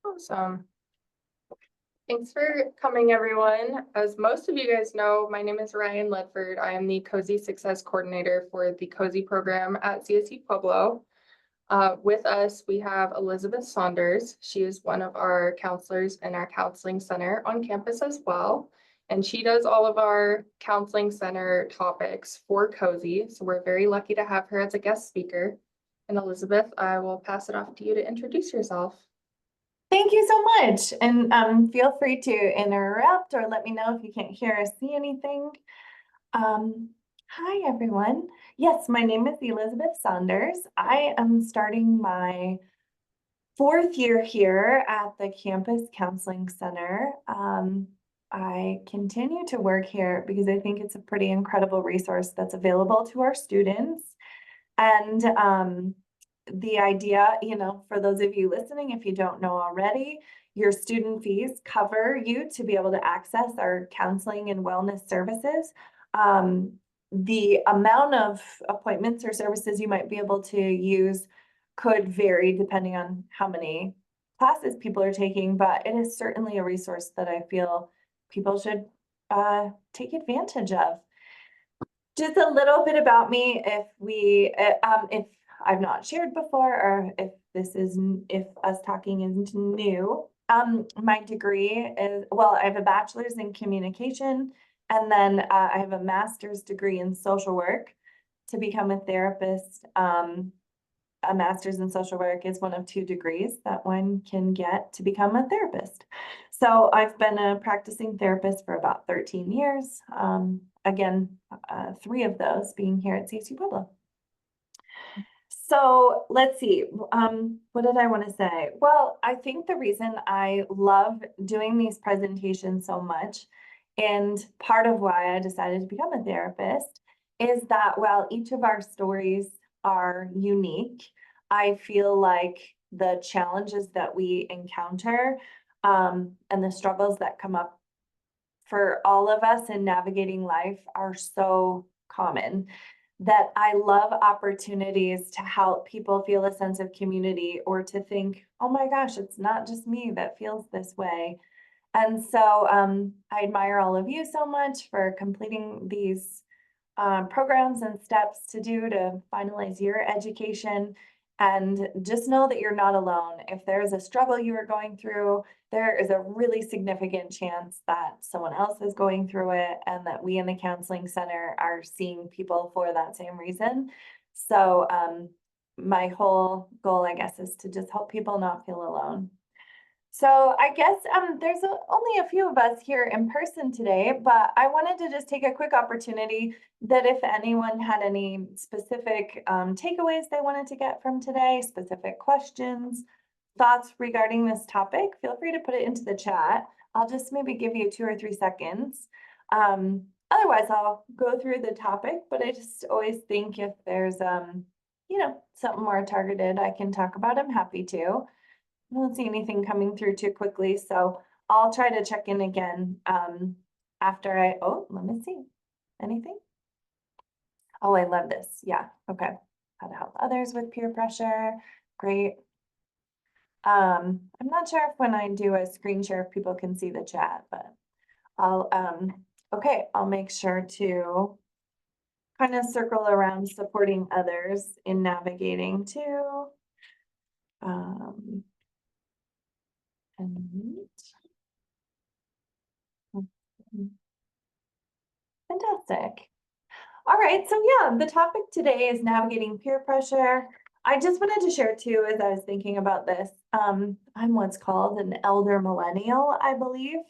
Awesome. Thanks for coming, everyone. As most of you guys know, my name is Ryan Ledford. I am the COSI Success Coordinator for the COSI program at CSU Pueblo. With us, we have Elizabeth Saunders. She is one of our counselors in our counseling center on campus as well. And she does all of our counseling center topics for COSI. So we're very lucky to have her as a guest speaker. And Elizabeth, I will pass it off to you to introduce yourself. Thank you so much. And feel free to interrupt or let me know if you can't hear or see anything. Hi, everyone. Yes, my name is Elizabeth Saunders. I am starting my 4th year here at the Campus Counseling Center. I continue to work here because I think it's a pretty incredible resource that's available to our students. And the idea, for those of you listening, if you don't know already, your student fees cover you to be able to access our counseling and wellness services. The amount of appointments or services you might be able to use could vary depending on how many classes people are taking, but it is certainly a resource that I feel people should take advantage of. Just a little bit about me, if I've not shared before, or if us talking isn't new. My degree is, well, I have a bachelor's in communication, and then I have a master's degree in social work. To become a therapist, a master's in social work is one of 2 degrees that one can get to become a therapist. So I've been a practicing therapist for about 13 years. Again, 3 of those being here at CSU Pueblo. So let's see, what did I want to say? Well, I think the reason I love doing these presentations so much, and part of why I decided to become a therapist, is that while each of our stories are unique, I feel like the challenges that we encounter and the struggles that come up for all of us in navigating life are so common that I love opportunities to help people feel a sense of community, or to think, oh my gosh, it's not just me that feels this way. And so I admire all of you so much for completing these programs and steps to do to finalize your education. And just know that you're not alone. If there is a struggle you are going through, there is a really significant chance that someone else is going through it, and that we in the counseling center are seeing people for that same reason. So my whole goal, I guess, is to just help people not feel alone. So I guess there's only a few of us here in person today, but I wanted to just take a quick opportunity that if anyone had any specific takeaways they wanted to get from today, specific questions, thoughts regarding this topic, feel free to put it into the chat. I'll just maybe give you 2 or 3 seconds. Otherwise, I'll go through the topic, but I just always think if there's, something more targeted I can talk about, I'm happy to. I don't see anything coming through too quickly, so I'll try to check in again after let me see. Anything? Oh, I love this. Yeah, okay. How to help others with peer pressure. Great. I'm not sure if when I do a screen share, if people can see the chat, but I'll make sure to kind of circle around supporting others in navigating too. Fantastic. All right, so yeah, the topic today is navigating peer pressure. I just wanted to share too, as I was thinking about this, I'm what's called an elder millennial, I believe.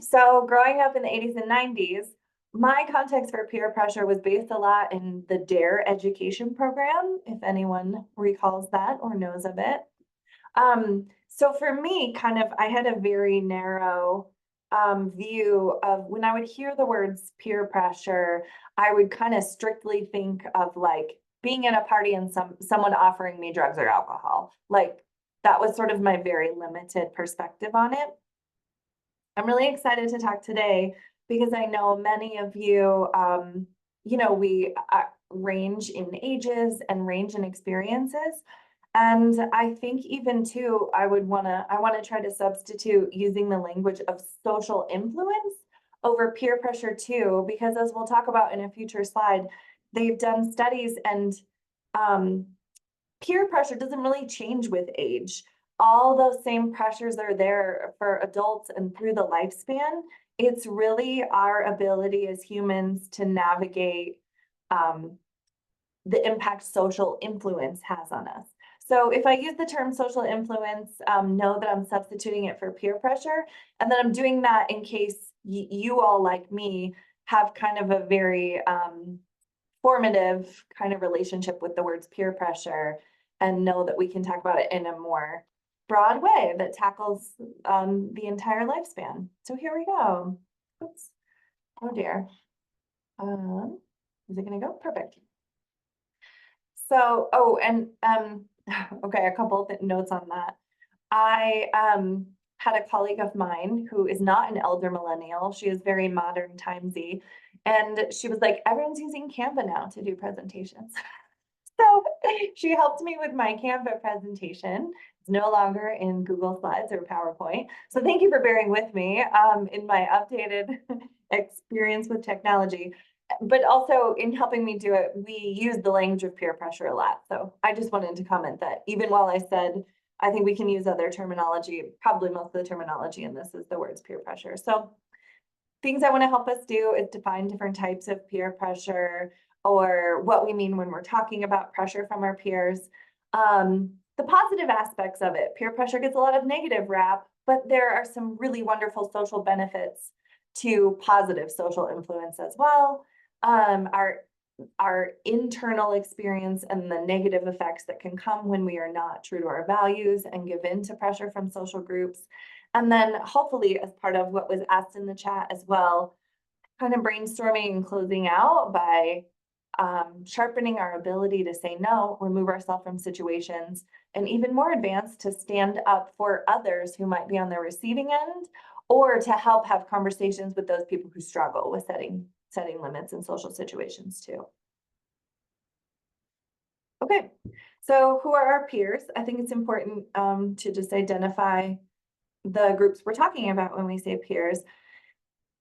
So growing up in the 80s and 90s, my context for peer pressure was based a lot in the DARE education program, if anyone recalls that or knows of it. So for me, I had a very narrow view of when I would hear the words peer pressure, I would kind of strictly think of like being at a party and someone offering me drugs or alcohol. Like that was sort of my very limited perspective on it. I'm really excited to talk today because I know many of you, we range in ages and range in experiences. And I think even too, I want to try to substitute using the language of social influence over peer pressure too, because as we'll talk about in a future slide, they've done studies and um, peer pressure doesn't really change with age. All those same pressures are there for adults and through the lifespan. It's really our ability as humans to navigate the impact social influence has on us. So if I use the term social influence, know that I'm substituting it for peer pressure. And then I'm doing that in case you all, like me, have kind of a very formative kind of relationship with the words peer pressure, and know that we can talk about it in a more broad way that tackles the entire lifespan. So here we go. Oops. Oh dear. Is it gonna go? Perfect. So, oh, and okay, a couple of notes on that. I had a colleague of mine who is not an elder millennial. She is very modern timesy. And she was like, everyone's using Canva now to do presentations. So she helped me with my Canva presentation. It's no longer in Google Slides or PowerPoint. So thank you for bearing with me in my updated experience with technology. But also in helping me do it, we use the language of peer pressure a lot. So I just wanted to comment that even while I said, I think we can use other terminology, probably most of the terminology in this is the words peer pressure. So things I want to help us do is define different types of peer pressure, or what we mean when we're talking about pressure from our peers. The positive aspects of it, peer pressure gets a lot of negative rap, but there are some really wonderful social benefits to positive social influence as well. Our internal experience and the negative effects that can come when we are not true to our values and give in to pressure from social groups. And then hopefully, as part of what was asked in the chat as well, kind of brainstorming and closing out by sharpening our ability to say no, remove ourselves from situations, and even more advanced, to stand up for others who might be on the receiving end, or to help have conversations with those people who struggle with setting limits in social situations too. Okay, so who are our peers? I think it's important to just identify the groups we're talking about when we say peers.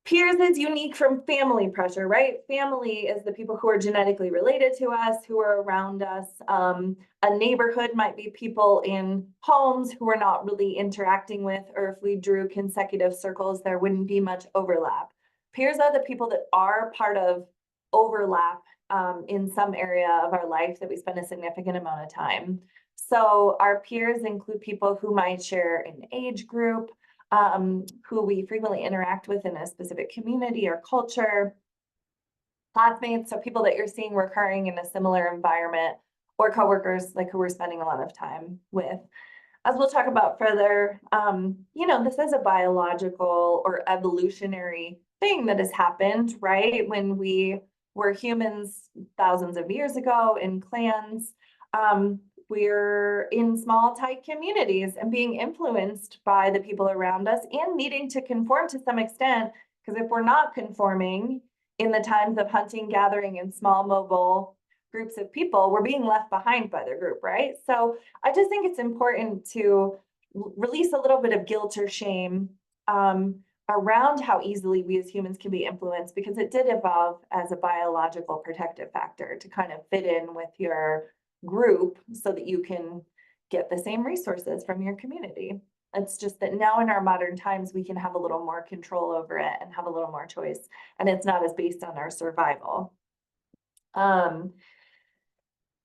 Peers is unique from family pressure, right? Family is the people who are genetically related to us, who are around us. A neighborhood might be people in homes who we're not really interacting with, or if we drew consecutive circles, there wouldn't be much overlap. Peers are the people that are part of overlap in some area of our life that we spend a significant amount of time. So our peers include people who might share an age group, who we frequently interact with in a specific community or culture, classmates, so people that you're seeing recurring in a similar environment, or coworkers like who we're spending a lot of time with. As we'll talk about further, this is a biological or evolutionary thing that has happened, right? When we were humans thousands of years ago in clans, we're in small, tight communities and being influenced by the people around us and needing to conform to some extent, because if we're not conforming in the times of hunting, gathering, and small mobile groups of people, we're being left behind by the group, right? So I just think it's important to release a little bit of guilt or shame around how easily we as humans can be influenced, because it did evolve as a biological protective factor to kind of fit in with your group so that you can get the same resources from your community. It's just that now in our modern times, we can have a little more control over it and have a little more choice, and it's not as based on our survival.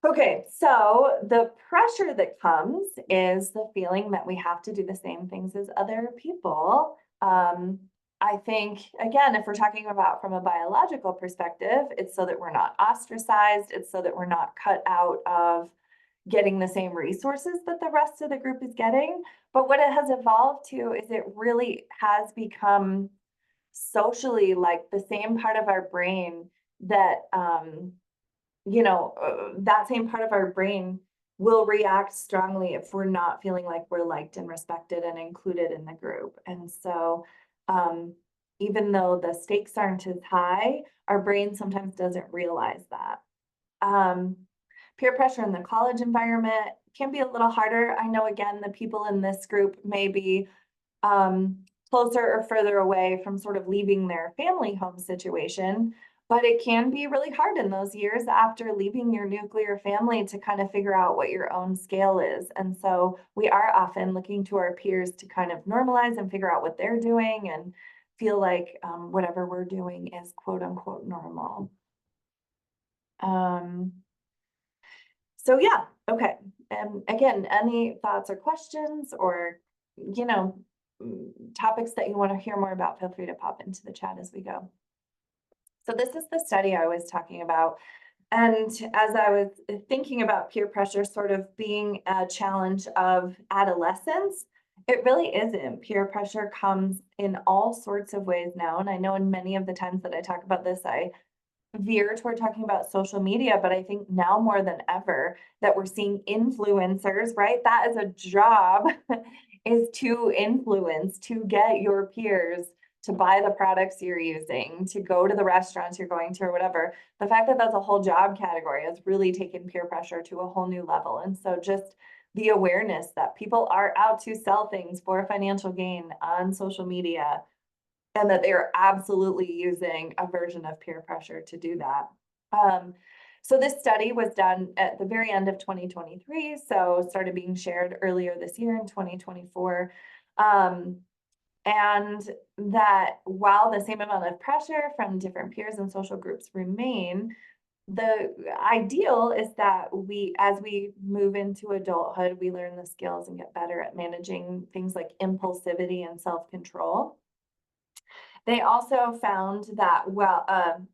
Okay, so the pressure that comes is the feeling that we have to do the same things as other people. I think, again, if we're talking about from a biological perspective, it's so that we're not ostracized. It's so that we're not cut out of getting the same resources that the rest of the group is getting. But what it has evolved to is it really has become socially like the same part of our brain that, that same part of our brain will react strongly if we're not feeling like we're liked and respected and included in the group. And so even though the stakes aren't as high, our brain sometimes doesn't realize that. Peer pressure in the college environment can be a little harder. I know, again, the people in this group may be closer or further away from sort of leaving their family home situation, but it can be really hard in those years after leaving your nuclear family to kind of figure out what your own scale is. And so we are often looking to our peers to kind of normalize and figure out what they're doing and feel like whatever we're doing is quote unquote normal. So yeah, okay. Again, any thoughts or questions or, topics that you want to hear more about, feel free to pop into the chat as we go. So this is the study I was talking about. And as I was thinking about peer pressure sort of being a challenge of adolescence, it really isn't. Peer pressure comes in all sorts of ways now. And I know in many of the times that I talk about this, I veer toward talking about social media, but I think now more than ever that we're seeing influencers, right? That is a job is to influence, to get your peers to buy the products you're using, to go to the restaurants you're going to or whatever. The fact that that's a whole job category has really taken peer pressure to a whole new level. And so just the awareness that people are out to sell things for financial gain on social media and that they are absolutely using a version of peer pressure to do that. So this study was done at the very end of 2023, so started being shared earlier this year in 2024. And that while the same amount of pressure from different peers and social groups remain, the ideal is that as we move into adulthood, we learn the skills and get better at managing things like impulsivity and self-control. They also found that,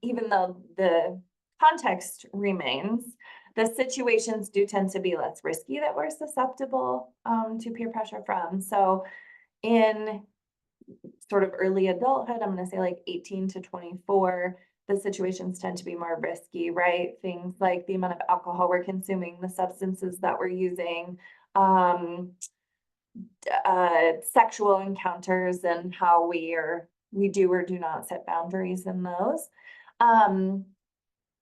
even though the context remains, the situations do tend to be less risky that we're susceptible to peer pressure from. So in sort of early adulthood, I'm going to say like 18 to 24, the situations tend to be more risky, right? Things like the amount of alcohol we're consuming, the substances that we're using, sexual encounters and how we do or do not set boundaries in those.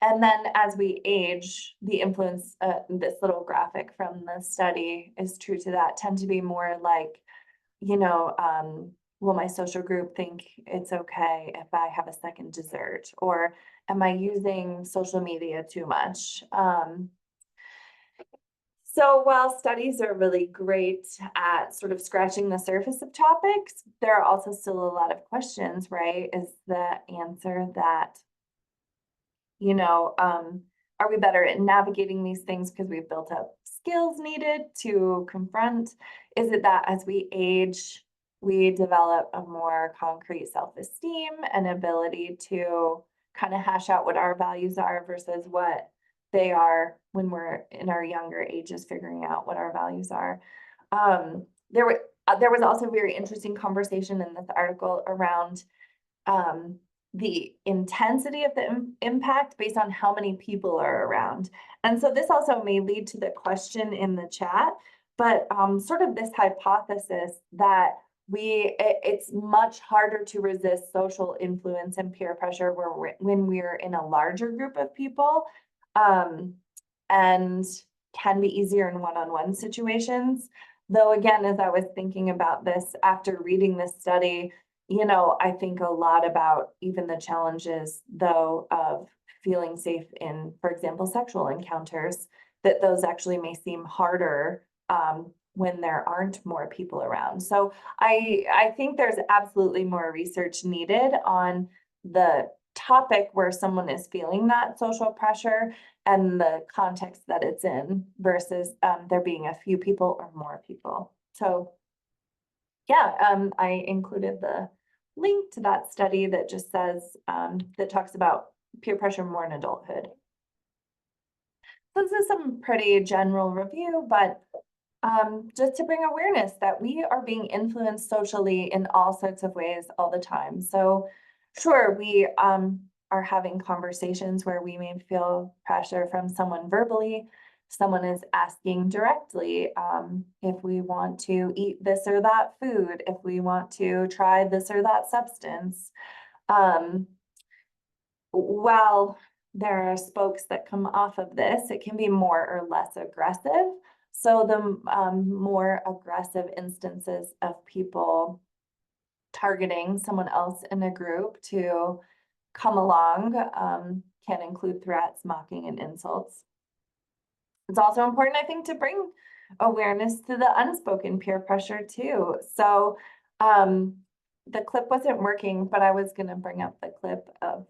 And then as we age, the influence, this little graphic from the study is true to that, tend to be more like, will my social group think it's okay if I have a second dessert? Or am I using social media too much? So while studies are really great at sort of scratching the surface of topics, there are also still a lot of questions, right? Is the answer that, are we better at navigating these things because we've built up skills needed to confront? Is it that as we age, we develop a more concrete self-esteem and ability to kind of hash out what our values are versus what they are when we're in our younger ages, figuring out what our values are. There was also a very interesting conversation in this article around the intensity of the impact based on how many people are around. And so this also may lead to the question in the chat, but sort of this hypothesis that it's much harder to resist social influence and peer pressure when we're in a larger group of people, and can be easier in one-on-one situations. Though again, as I was thinking about this after reading this study, I think a lot about even the challenges though of feeling safe in, for example, sexual encounters, that those actually may seem harder when there aren't more people around. So I think there's absolutely more research needed on the topic where someone is feeling that social pressure and the context that it's in versus there being a few people or more people. So yeah, I included the link to that study that just says, that talks about peer pressure more in adulthood. So this is some pretty general review, but just to bring awareness that we are being influenced socially in all sorts of ways all the time. So sure, we are having conversations where we may feel pressure from someone verbally. Someone is asking directly if we want to eat this or that food, if we want to try this or that substance. While there are spokes that come off of this, it can be more or less aggressive. So the more aggressive instances of people targeting someone else in a group to come along can include threats, mocking, and insults. It's also important, I think, to bring awareness to the unspoken peer pressure too. So the clip wasn't working, but I was gonna bring up the clip of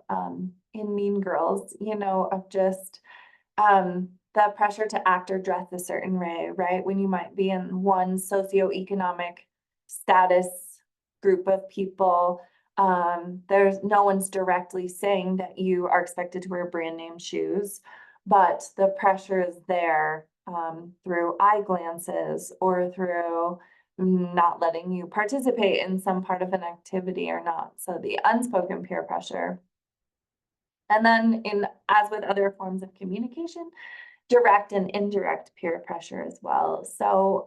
in Mean Girls, you know, of just the pressure to act or dress a certain way, right? When you might be in one socioeconomic status group of people, there's no one's directly saying that you are expected to wear brand name shoes, but the pressure is there through eye glances or through not letting you participate in some part of an activity or not. So the unspoken peer pressure. And then as with other forms of communication, direct and indirect peer pressure as well. So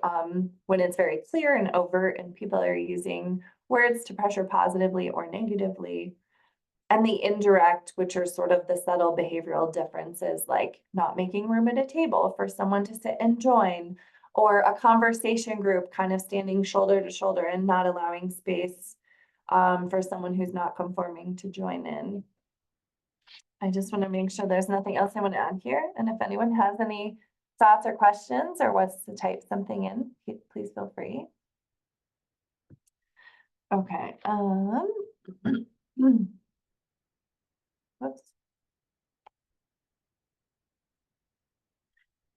when it's very clear and overt and people are using words to pressure positively or negatively, and the indirect, which are sort of the subtle behavioral differences, like not making room at a table for someone to sit and join, or a conversation group kind of standing shoulder to shoulder and not allowing space for someone who's not conforming to join in. I just want to make sure there's nothing else I want to add here. And if anyone has any thoughts or questions or wants to type something in, please feel free. Okay. Whoops.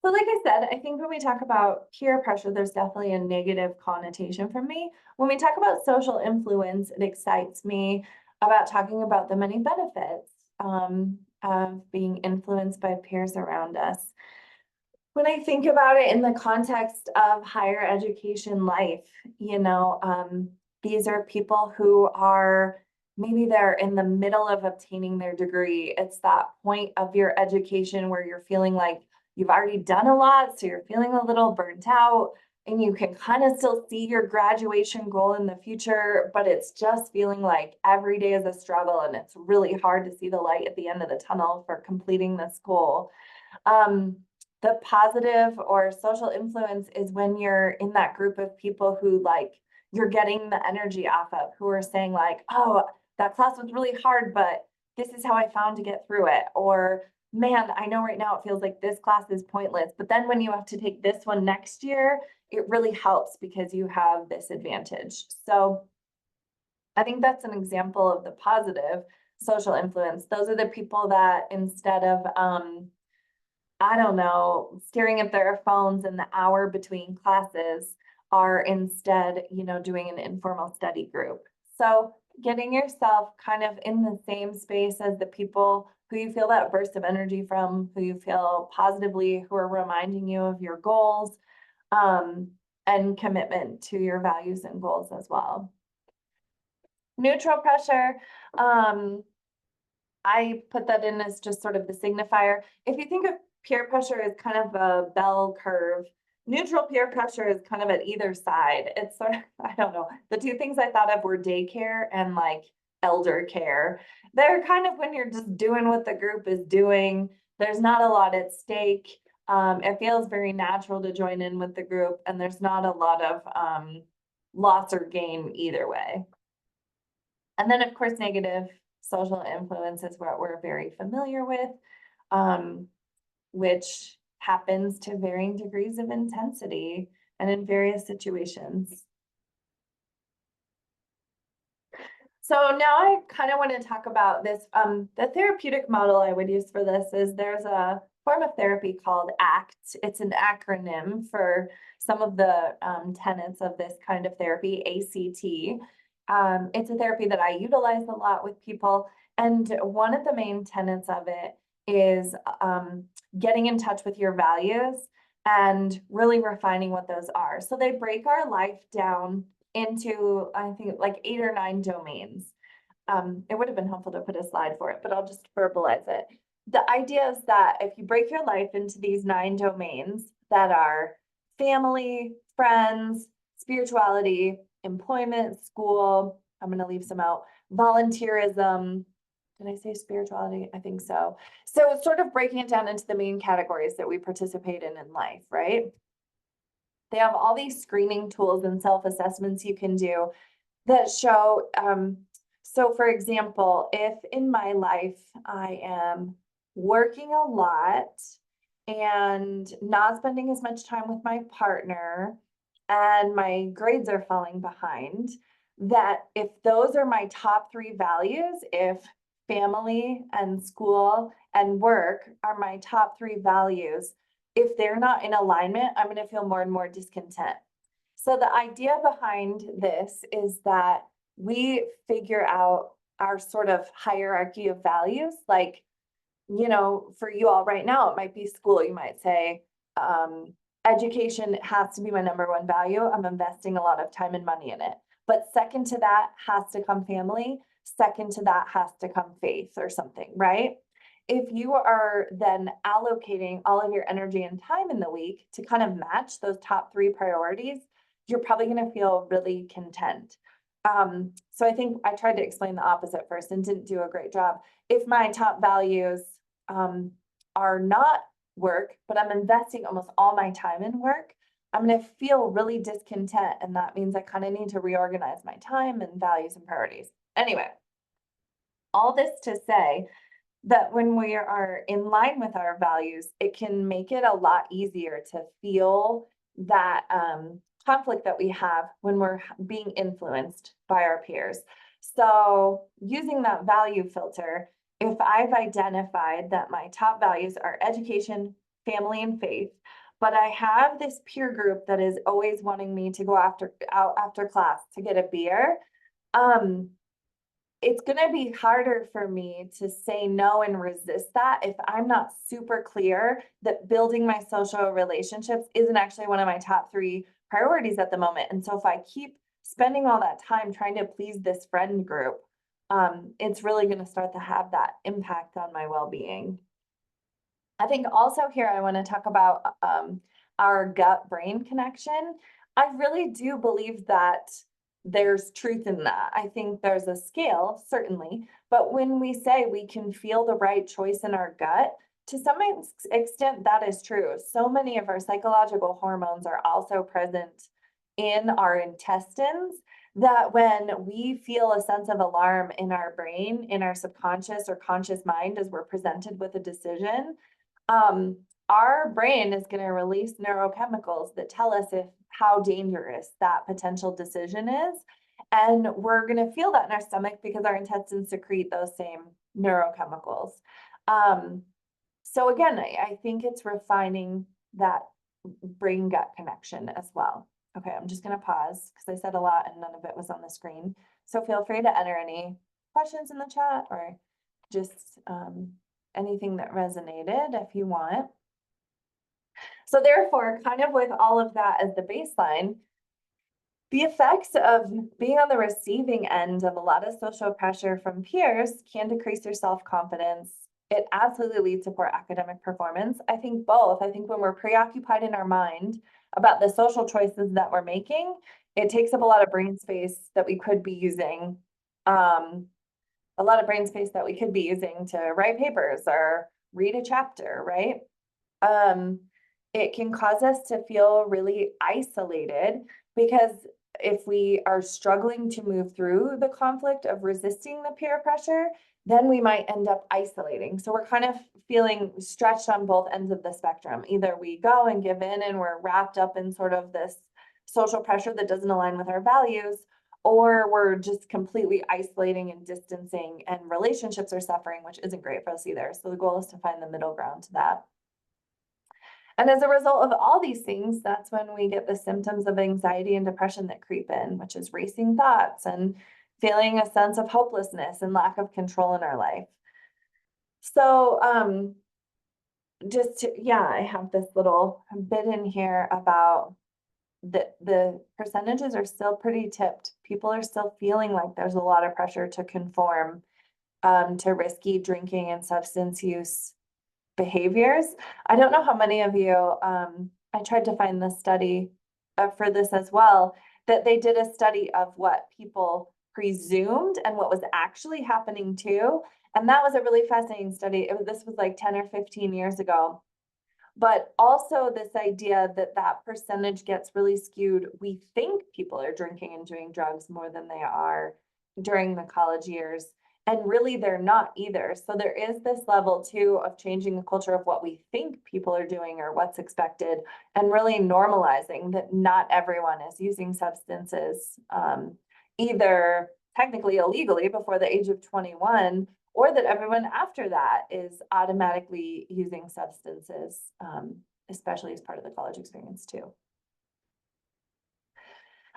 So like I said, I think when we talk about peer pressure, there's definitely a negative connotation for me. When we talk about social influence, it excites me about talking about the many benefits of being influenced by peers around us. When I think about it in the context of higher education life, you know, these are people who are maybe they're in the middle of obtaining their degree. It's that point of your education where you're feeling like you've already done a lot, so you're feeling a little burnt out, and you can kind of still see your graduation goal in the future, but it's just feeling like every day is a struggle and it's really hard to see the light at the end of the tunnel for completing this goal. The positive or social influence is when you're in that group of people who like you're getting the energy off of, who are saying like, oh, that class was really hard, but this is how I found to get through it. Or man, I know right now it feels like this class is pointless, but then when you have to take this one next year, it really helps because you have this advantage. So I think that's an example of the positive social influence. Those are the people that instead of I don't know, staring at their phones in the hour between classes are instead, you know, doing an informal study group. So getting yourself kind of in the same space as the people who you feel that burst of energy from, who you feel positively, who are reminding you of your goals, and commitment to your values and goals as well. Neutral pressure, I put that in as just sort of the signifier. If you think of peer pressure as kind of a bell curve, neutral peer pressure is kind of at either side. It's sort of, I don't know, the two things I thought of were daycare and like elder care. They're kind of when you're just doing what the group is doing. There's not a lot at stake. It feels very natural to join in with the group, and there's not a lot of loss or gain either way. And then, of course, negative social influence is what we're very familiar with, which happens to varying degrees of intensity and in various situations. So now I kind of want to talk about this. The therapeutic model I would use for this is there's a form of therapy called ACT. It's an acronym for some of the tenets of this kind of therapy, ACT. It's a therapy that I utilize a lot with people. And one of the main tenets of it is getting in touch with your values and really refining what those are. So they break our life down into, I think, like 8 or 9 domains. It would have been helpful to put a slide for it, but I'll just verbalize it. The idea is that if you break your life into these 9 domains that are family, friends, spirituality, employment, school, I'm going to leave some out, volunteerism. Did I say spirituality? I think so. So it's sort of breaking it down into the main categories that we participate in life, right? they have all these screening tools and self-assessments you can do that show, so for example, if in my life I am working a lot and not spending as much time with my partner and my grades are falling behind, that if those are my top three values, if family and school and work are my top three values, if they're not in alignment, I'm going to feel more and more discontent. So the idea behind this is that we figure out our sort of hierarchy of values. Like, you know, for you all right now, it might be school. You might say, education has to be my number one value. I'm investing a lot of time and money in it. But second to that has to come family. Second to that has to come faith or something, right? If you are then allocating all of your energy and time in the week to kind of match those top three priorities, you're probably going to feel really content. So I think I tried to explain the opposite first and didn't do a great job. If my top values are not work, but I'm investing almost all my time in work, I'm going to feel really discontent. And that means I kind of need to reorganize my time and values and priorities. Anyway, all this to say that when we are in line with our values, it can make it a lot easier to feel that conflict that we have when we're being influenced by our peers. So using that value filter, if I've identified that my top values are education, family, and faith, but I have this peer group that is always wanting me to go out after class to get a beer, it's going to be harder for me to say no and resist that if I'm not super clear that building my social relationships isn't actually one of my top three priorities at the moment. And so if I keep spending all that time trying to please this friend group, it's really going to start to have that impact on my well-being. I think also here I want to talk about our gut-brain connection. I really do believe that there's truth in that. I think there's a scale, certainly, but when we say we can feel the right choice in our gut, to some extent that is true. So many of our psychological hormones are also present in our intestines that when we feel a sense of alarm in our brain, in our subconscious or conscious mind as we're presented with a decision, our brain is going to release neurochemicals that tell us how dangerous that potential decision is. And we're going to feel that in our stomach because our intestines secrete those same neurochemicals. So again, I think it's refining that brain gut connection as well. Okay, I'm just going to pause because I said a lot and none of it was on the screen. So feel free to enter any questions in the chat or just anything that resonated if you want. So therefore, kind of with all of that as the baseline, the effects of being on the receiving end of a lot of social pressure from peers can decrease your self-confidence. It absolutely leads to poor academic performance. I think both. I think when we're preoccupied in our mind about the social choices that we're making, it takes up a lot of brain space that we could be using, to write papers or read a chapter, right? It can cause us to feel really isolated because if we are struggling to move through the conflict of resisting the peer pressure, then we might end up isolating. So we're kind of feeling stretched on both ends of the spectrum. Either we go and give in and we're wrapped up in sort of this social pressure that doesn't align with our values, or we're just completely isolating and distancing, and relationships are suffering, which isn't great for us either. So the goal is to find the middle ground to that. And as a result of all these things, that's when we get the symptoms of anxiety and depression that creep in, which is racing thoughts and feeling a sense of hopelessness and lack of control in our life. So I have this little bit in here about the percentages are still pretty tipped. People are still feeling like there's a lot of pressure to conform to risky drinking and substance use behaviors. I don't know how many of you, I tried to find the study for this as well, that they did a study of what people presumed and what was actually happening too. And that was a really fascinating study. This was like 10 or 15 years ago, But also this idea that that percentage gets really skewed. We think people are drinking and doing drugs more than they are during the college years. And really, they're not either. So there is this level too of changing the culture of what we think people are doing or what's expected, and really normalizing that not everyone is using substances, either technically illegally before the age of 21, or that everyone after that is automatically using substances, especially as part of the college experience too.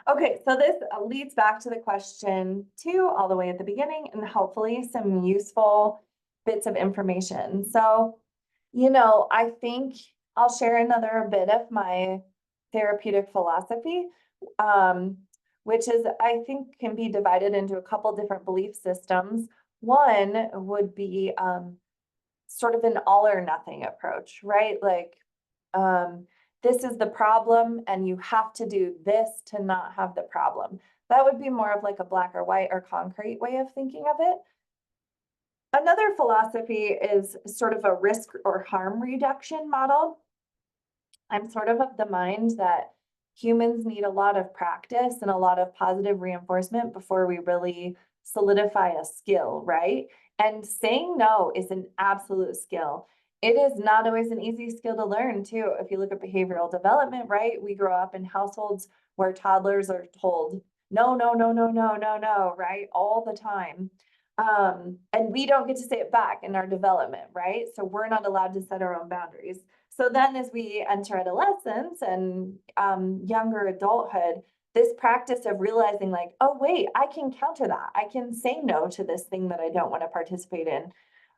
Okay, so this leads back to the question two all the way at the beginning, and hopefully some useful bits of information. So, I think I'll share another bit of my therapeutic philosophy, which is, I think, can be divided into a couple different belief systems. One would be sort of an all or nothing approach, right? Like, this is the problem and you have to do this to not have the problem. That would be more of like a black or white or concrete way of thinking of it. Another philosophy is sort of a risk or harm reduction model. I'm sort of the mind that humans need a lot of practice and a lot of positive reinforcement before we really solidify a skill, right? And saying no is an absolute skill. It is not always an easy skill to learn, too. If you look at behavioral development, right? We grow up in households where toddlers are told, no, no, no, no, no, no, no, right? All the time. And we don't get to say it back in our development, right? So we're not allowed to set our own boundaries. So then as we enter adolescence and younger adulthood, this practice of realizing like, oh, wait, I can counter that. I can say no to this thing that I don't want to participate in.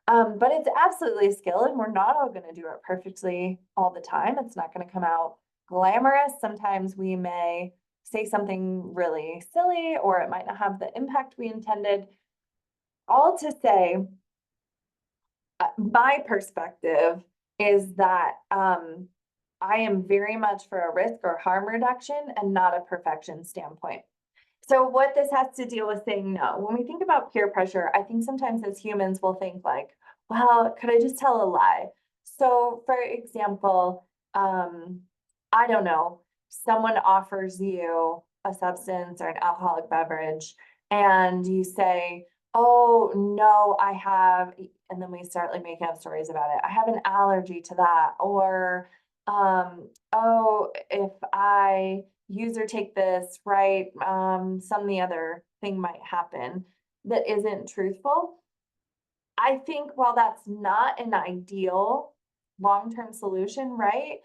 But it's absolutely a skill, and we're not all going to do it perfectly all the time. It's not going to come out glamorous. Sometimes we may say something really silly, or it might not have the impact we intended. All to say, my perspective is that I am very much for a risk or harm reduction and not a perfection standpoint. So what this has to deal with saying no. When we think about peer pressure, I think sometimes as humans we'll think like, well, could I just tell a lie? So for example, I don't know, someone offers you a substance or an alcoholic beverage and you say, oh no, I have, and then we start like making up stories about it. I have an allergy to that. Or, oh, if I use or take this, right, some the other thing might happen that isn't truthful. I think while that's not an ideal long-term solution, right?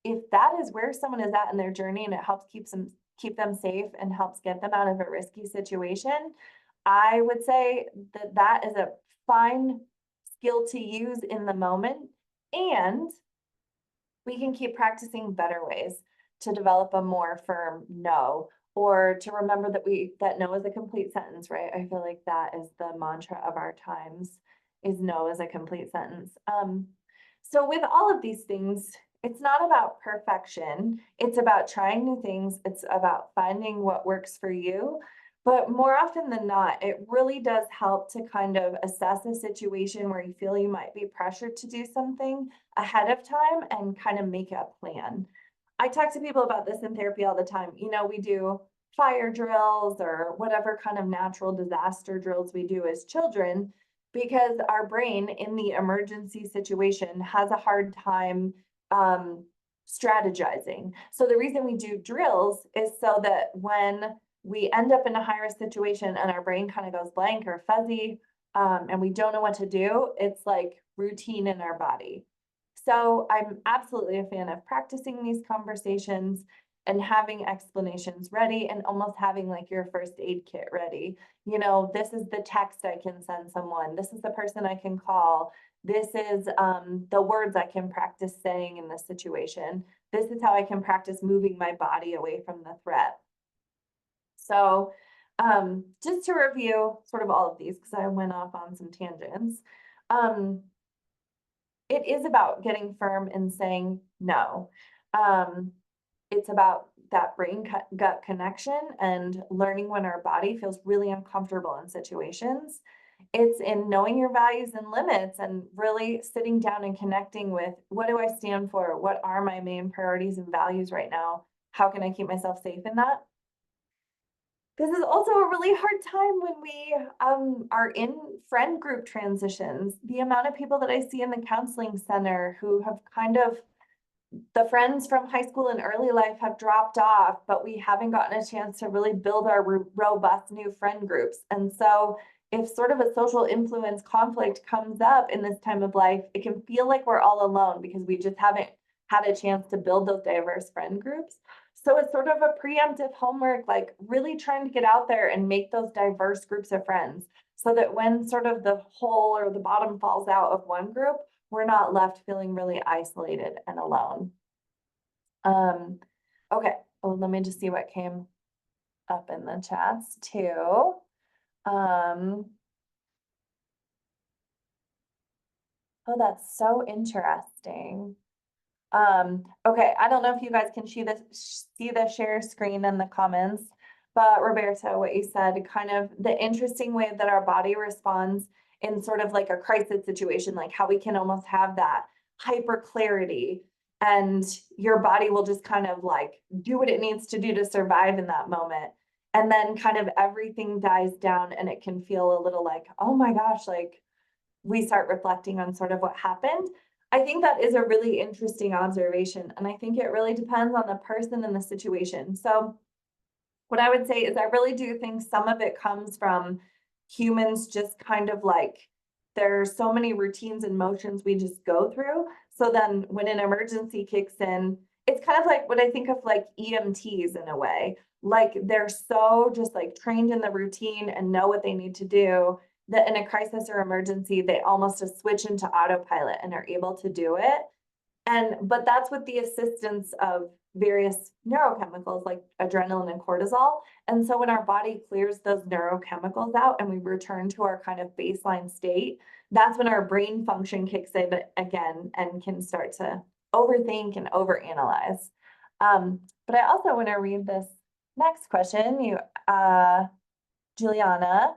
If that is where someone is at in their journey and it helps keep them safe and helps get them out of a risky situation, I would say that that is a fine skill to use in the moment, and we can keep practicing better ways to develop a more firm no, or to remember that no is a complete sentence, right? I feel like that is the mantra of our times, is no is a complete sentence. So with all of these things, it's not about perfection. It's about trying new things. It's about finding what works for you. But more often than not, it really does help to kind of assess a situation where you feel you might be pressured to do something ahead of time and kind of make a plan. I talk to people about this in therapy all the time. We do fire drills or whatever kind of natural disaster drills we do as children, because our brain in the emergency situation has a hard time strategizing. So the reason we do drills is so that when we end up in a high risk situation and our brain kind of goes blank or fuzzy, and we don't know what to do, it's like routine in our body. So I'm absolutely a fan of practicing these conversations and having explanations ready, and almost having like your first aid kit ready. This is the text I can send someone. This is the person I can call. This is the words I can practice saying in this situation. This is how I can practice moving my body away from the threat. So just to review sort of all of these, because I went off on some tangents, it is about getting firm and saying no. It's about that brain gut connection and learning when our body feels really uncomfortable in situations. It's in knowing your values and limits and really sitting down and connecting with, what do I stand for? What are my main priorities and values right now? How can I keep myself safe in that? This is also a really hard time when we are in friend group transitions. The amount of people that I see in the counseling center who have kind of, the friends from high school and early life have dropped off, but we haven't gotten a chance to really build our robust new friend groups. And so if sort of a social influence conflict comes up in this time of life, it can feel like we're all alone because we just haven't had a chance to build those diverse friend groups. So it's sort of a preemptive homework, like really trying to get out there and make those diverse groups of friends so that when sort of the whole or the bottom falls out of one group, we're not left feeling really isolated and alone. Okay, well, let me just see what came up in the chats too. Oh, that's so interesting. Okay, I don't know if you guys can see the share screen in the comments, but Roberta, what you said, kind of the interesting way that our body responds in sort of like a crisis situation, like how we can almost have that hyper clarity and your body will just kind of like do what it needs to do to survive in that moment. And then kind of everything dies down and it can feel a little like, oh my gosh, like we start reflecting on sort of what happened. I think that is a really interesting observation. And I think it really depends on the person and the situation. So what I would say is I really do think some of it comes from humans just kind of like, there's so many routines and motions we just go through. So then when an emergency kicks in, it's kind of like what I think of like EMTs in a way. Like they're so just like trained in the routine and know what they need to do that in a crisis or emergency, they almost just switch into autopilot and are able to do it. But that's with the assistance of various neurochemicals like adrenaline and cortisol. And so when our body clears those neurochemicals out and we return to our kind of baseline state, that's when our brain function kicks in again and can start to overthink and overanalyze. But I also want to read this next question. Juliana,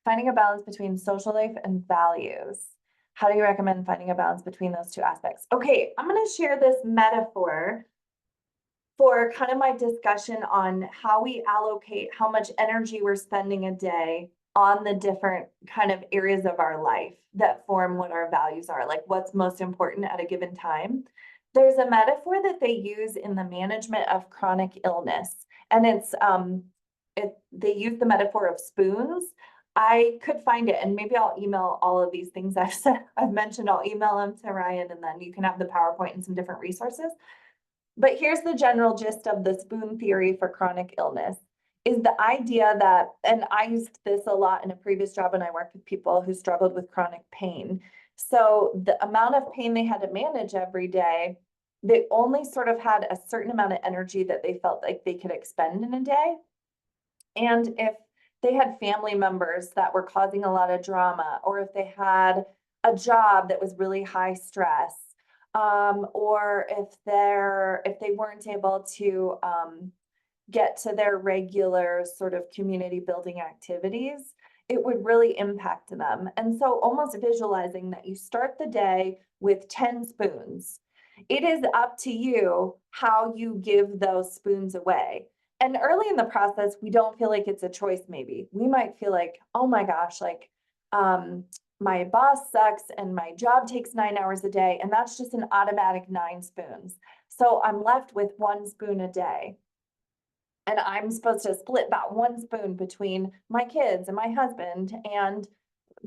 finding a balance between social life and values. How do you recommend finding a balance between those two aspects? Okay, I'm going to share this metaphor for kind of my discussion on how we allocate how much energy we're spending a day on the different kind of areas of our life that form what our values are, like what's most important at a given time. There's a metaphor that they use in the management of chronic illness, and they use the metaphor of spoons. I could find it, and maybe I'll email all of these things I've mentioned. I'll email them to Ryan, and then you can have the PowerPoint and some different resources. But here's the general gist of the spoon theory for chronic illness is the idea that, and I used this a lot in a previous job when I worked with people who struggled with chronic pain. So the amount of pain they had to manage every day, they only sort of had a certain amount of energy that they felt like they could expend in a day. And if they had family members that were causing a lot of drama, or if they had a job that was really high stress, or if they weren't able to get to their regular sort of community building activities, it would really impact them. And so almost visualizing that you start the day with 10 spoons. It is up to you how you give those spoons away. And early in the process, we don't feel like it's a choice, maybe. We might feel like, oh my gosh, like my boss sucks and my job takes 9 hours a day, and that's just an automatic 9 spoons. So I'm left with 1 spoon a day. And I'm supposed to split that 1 spoon between my kids and my husband and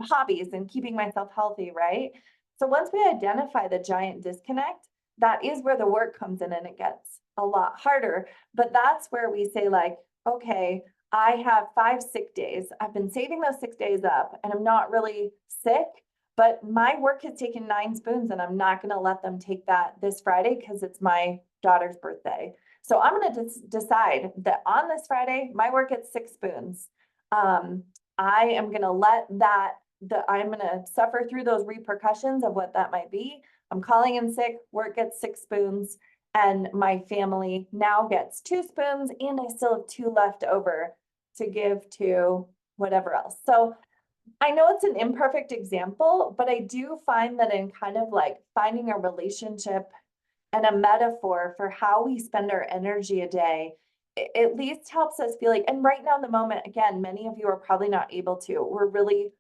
hobbies and keeping myself healthy, right? So once we identify the giant disconnect, that is where the work comes in and it gets a lot harder. But that's where we say like, okay, I have 5 sick days. I've been saving those 6 days up and I'm not really sick, but my work has taken 9 spoons and I'm not going to let them take that this Friday because it's my daughter's birthday. So I'm going to decide that on this Friday, my work gets 6 spoons. I am going to let I'm going to suffer through those repercussions of what that might be. I'm calling in sick, work gets 6 spoons, and my family now gets 2 spoons, and I still have 2 left over to give to whatever else. So I know it's an imperfect example, but I do find that in kind of like finding a relationship and a metaphor for how we spend our energy a day, at least helps us feel like, and right now in the moment, again, many of you are probably not able to. We're really,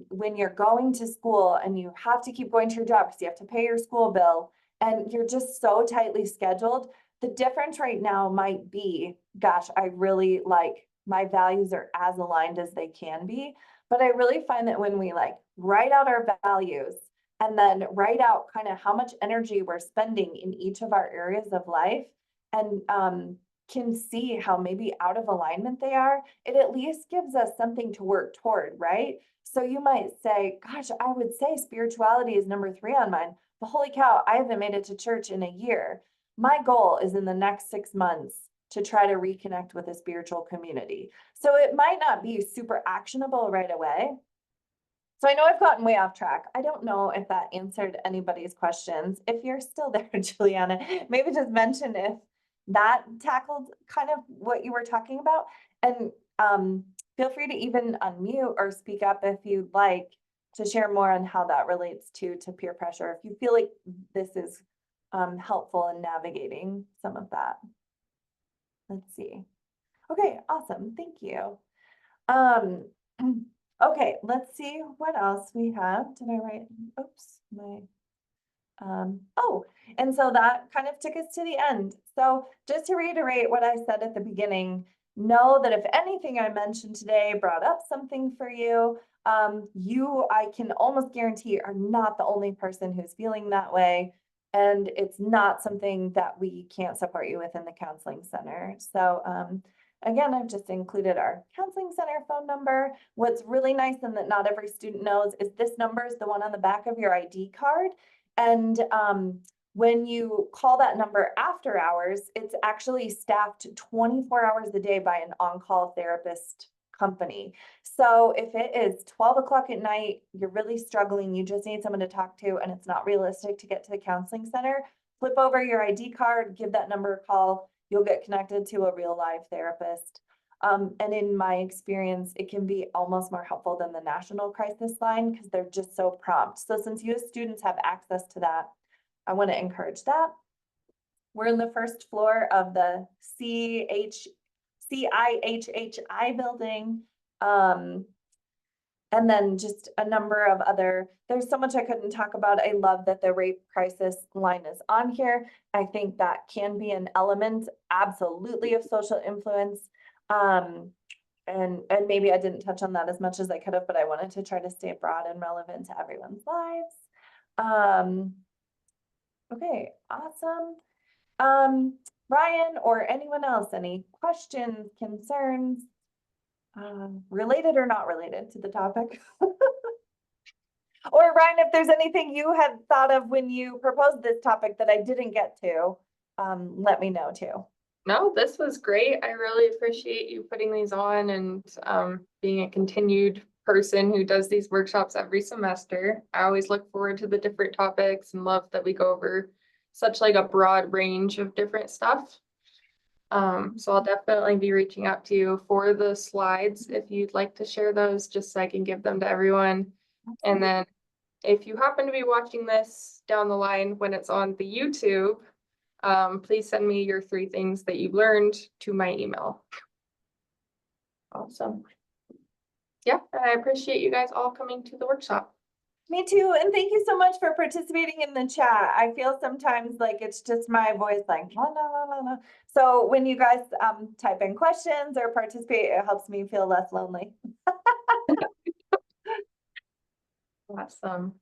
when you're going to school and you have to keep going to your job because you have to pay your school bill and you're just so tightly scheduled, the difference right now might be, gosh, I really like my values are as aligned as they can be. But I really find that when we like write out our values and then write out kind of how much energy we're spending in each of our areas of life and can see how maybe out of alignment they are, it at least gives us something to work toward, right? So you might say, gosh, I would say spirituality is number 3 on mine, but holy cow, I haven't made it to church in a year. My goal is in the next 6 months to try to reconnect with a spiritual community. So it might not be super actionable right away. So I know I've gotten way off track. I don't know if that answered anybody's questions. If you're still there, Juliana, maybe just mention if that tackled kind of what you were talking about. And feel free to even unmute or speak up if you'd like to share more on how that relates to peer pressure. If you feel like this is helpful in navigating some of that. Let's see. Okay, awesome. Thank you. Okay, let's see what else we have. Did I write? Oops, oh, and so that kind of took us to the end. So just to reiterate what I said at the beginning, know that if anything I mentioned today brought up something for you, I can almost guarantee are not the only person who's feeling that way. And it's not something that we can't support you with in the counseling center. So again, I've just included our counseling center phone number. What's really nice and that not every student knows is this number is the one on the back of your ID card. And when you call that number after hours, it's actually staffed 24 hours a day by an on-call therapist company. So if it is 12 o'clock at night, you're really struggling, you just need someone to talk to, and it's not realistic to get to the counseling center, flip over your ID card, give that number a call, you'll get connected to a real live therapist. And in my experience, it can be almost more helpful than the national crisis line because they're just so prompt. So since you as students have access to that, I want to encourage that. We're in the first floor of the CIHHI building. And then just a number of other, there's so much I couldn't talk about. I love that the rape crisis line is on here. I think that can be an element, absolutely, of social influence. And maybe I didn't touch on that as much as I could have, but I wanted to try to stay broad and relevant to everyone's lives. Okay, awesome. Ryan or anyone else, any questions, concerns, related or not related to the topic? Or Ryan, if there's anything you had thought of when you proposed this topic that I didn't get to, let me know too. No, this was great. I really appreciate you putting these on and being a continued person who does these workshops every semester. I always look forward to the different topics and love that we go over such like a broad range of different stuff. So I'll definitely be reaching out to you for the slides if you'd like to share those, just so I can give them to everyone. And then if you happen to be watching this down the line when it's on the YouTube, please send me your 3 things that you've learned to my email. Awesome. Yeah, I appreciate you guys all coming to the workshop. Me too, and thank you so much for participating in the chat. I feel sometimes like it's just my voice like, la, la, la, la, la. So when you guys type in questions or participate, it helps me feel less lonely. Awesome.